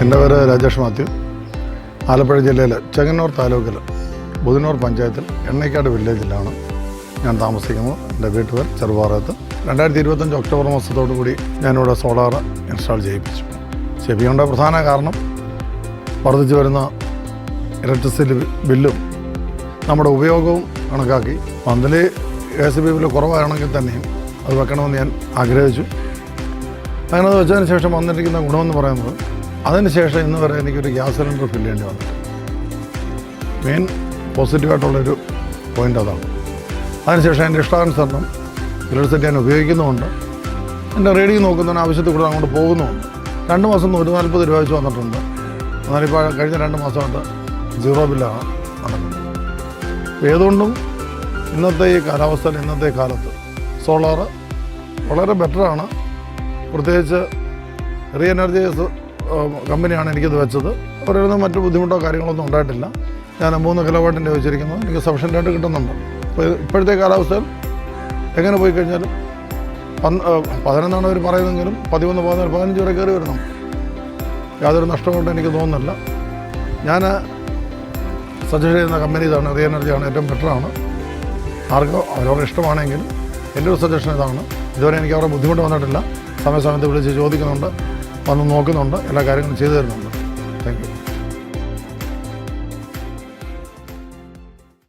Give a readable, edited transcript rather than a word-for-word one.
എൻ്റെ പേര് രാജേഷ് മാത്യു. ആലപ്പുഴ ജില്ലയിൽ ചെങ്ങന്നൂർ താലൂക്കിൽ ബുധനൂർ പഞ്ചായത്തിൽ എണ്ണയ്ക്കാട് വില്ലേജിലാണ് ഞാൻ താമസിക്കുന്നത്. എൻ്റെ വീട്ടുപേർ ചെറുപാറയത്ത്. 2025 ഒക്ടോബർ മാസത്തോടു കൂടി ഞാനിവിടെ സോളാർ ഇൻസ്റ്റാൾ ചെയ്യിപ്പിക്കേണ്ട പ്രധാന കാരണം വർദ്ധിച്ചു വരുന്ന ഇലക്ട്രിസിറ്റി ബില്ലും നമ്മുടെ ഉപയോഗവും കണക്കാക്കി മന്ത്ലി ACB ബില്ല് കുറവാണെങ്കിൽ തന്നെയും അത് വെക്കണമെന്ന് ഞാൻ ആഗ്രഹിച്ചു. അങ്ങനെ അത് വെച്ചതിന് ശേഷം വന്നിരിക്കുന്ന ഗുണമെന്ന് പറയുന്നത്, അതിനുശേഷം ഇന്ന് വരെ എനിക്കൊരു ഗ്യാസ് സിലിണ്ടർ ഫില്ല് ചെയ്യേണ്ടി വന്നിട്ട് മെയിൻ പോസിറ്റീവായിട്ടുള്ളൊരു പോയിൻ്റ് അതാണ്. അതിനുശേഷം എൻ്റെ ഇഷ്ടാനുസരണം ഇലക്ട്രിസിറ്റി ഞാൻ ഉപയോഗിക്കുന്നുമുണ്ട്. എൻ്റെ റീഡിങ് നോക്കുന്നതിന് ആവശ്യത്തിൽ കൂടെ അങ്ങോട്ട് പോകുന്നുമുണ്ട്. 2 മാസം 140 രൂപ വെച്ച് വന്നിട്ടുണ്ട്. എന്നാലിപ്പോൾ കഴിഞ്ഞ 2 മാസമായിട്ട് 0 ബില്ലാണ് നടക്കുന്നത്. ഏതുകൊണ്ടും ഇന്നത്തെ ഈ കാലാവസ്ഥയിൽ ഇന്നത്തെ കാലത്ത് സോളാർ വളരെ ബെറ്ററാണ്. പ്രത്യേകിച്ച് റീ എനർജീസ് കമ്പനിയാണ് എനിക്കിത് വെച്ചത്. അവരൊന്നും മറ്റു ബുദ്ധിമുട്ടോ കാര്യങ്ങളൊന്നും ഉണ്ടായിട്ടില്ല. ഞാൻ 3 കിലോവാട്ടിൻ്റെ വെച്ചിരിക്കുന്നത് എനിക്ക് സഫിഷ്യൻ്റായിട്ട് കിട്ടുന്നുണ്ട്. അപ്പോൾ ഇപ്പോഴത്തെ കാലാവസ്ഥയിൽ എങ്ങനെ പോയി കഴിഞ്ഞാലും 11 അവർ പറയുന്നെങ്കിലും 13, 14, 15 വരെ കയറി വരുന്നു. യാതൊരു നഷ്ടമുണ്ട് എനിക്ക് തോന്നുന്നില്ല. ഞാൻ സജസ്റ്റ് ചെയ്യുന്ന കമ്പനി ഇതാണ്, റീ എനർജിയാണ് ഏറ്റവും ബെറ്ററാണ്. ആർക്കും അവരവരുടെ ഇഷ്ടമാണെങ്കിലും എൻ്റെ ഒരു സജഷൻ ഇതാണ്. ഇതുവരെ എനിക്ക് അവരുടെ ബുദ്ധിമുട്ട് വന്നിട്ടില്ല. സമയത്ത് വിളിച്ച് ചോദിക്കുന്നുണ്ട്, വന്ന് നോക്കുന്നുണ്ട്, എല്ലാ കാര്യങ്ങളും ചെയ്തു തരുന്നുണ്ട്. Thank you.